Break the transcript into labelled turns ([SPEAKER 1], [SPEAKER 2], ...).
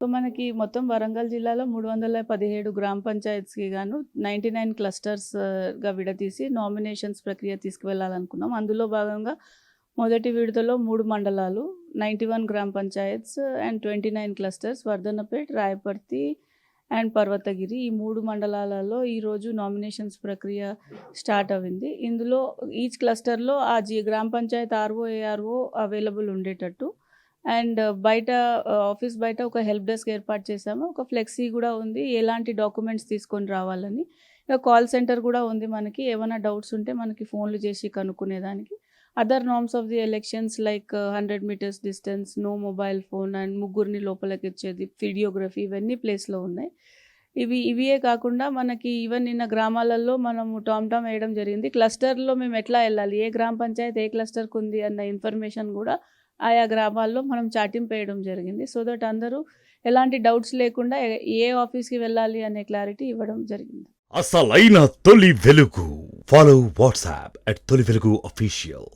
[SPEAKER 1] So, మనకి మొత్తం వరంగల్ జిల్లాలో 317 గ్రామ పంచాయత్స్‌కి గాను 99 క్లస్టర్స్‌గా విడదీసి నామినేషన్స్ ప్రక్రియ తీసుకువెళ్ళాలనుకున్నాం. అందులో భాగంగా మొదటి విడతలో 3 మండలాలు, 91 గ్రామ panchayats and 29 clusters Wardhannapet, Rayaparthi and Parvathagiri. ఈ 3 మండలాలలో ఈరోజు నామినేషన్స్ ప్రక్రియ స్టార్ట్ అయింది. ఇందులో ఈచ్ క్లస్టర్‌లో ఆ గ్రామ పంచాయత్ ఆర్‌ఓ, ఏఆర్‌ఓ అవైలబుల్ ఉండేటట్టు అండ్ బయట ఆఫీస్ బయట ఒక హెల్ప్ డెస్క్ ఏర్పాటు చేశాము. ఒక ఫ్లెక్సీ కూడా ఉంది. ఎలాంటి డాక్యుమెంట్స్ తీసుకొని రావాలని. ఇక కాల్ సెంటర్ కూడా ఉంది మనకి. ఏమైనా డౌట్స్ ఉంటే మనకి ఫోన్లు చేసి కనుక్కునేదానికి. Other norms of the elections like 100 metres distance, no mobile phone and ముగ్గురిని లోపలికిచ్చేది, వీడియోగ్రఫీ ఇవన్నీ ప్లేస్‌లో ఉన్నాయి. ఇవియే కాకుండా మనకి ఈవెన్ నిన్న గ్రామాలలో మనము టామ్ వేయడం జరిగింది. క్లస్టర్‌లో మేము ఎట్లా వెళ్ళాలి, ఏ గ్రామ పంచాయత్ ఏ క్లస్టర్‌కి ఉంది అన్న ఇన్ఫర్మేషన్ కూడా ఆయా గ్రామాల్లో మనం చాటింపేయడం జరిగింది. సో దట్ అందరూ ఎలాంటి డౌట్స్ లేకుండా ఏ ఆఫీస్‌కి వెళ్ళాలి అనే క్లారిటీ ఇవ్వడం జరిగింది.
[SPEAKER 2] అసలైన తొలి వెలుగు. ఫాలో వాట్సాప్ @తొలి వెలుగు అఫీషియల్.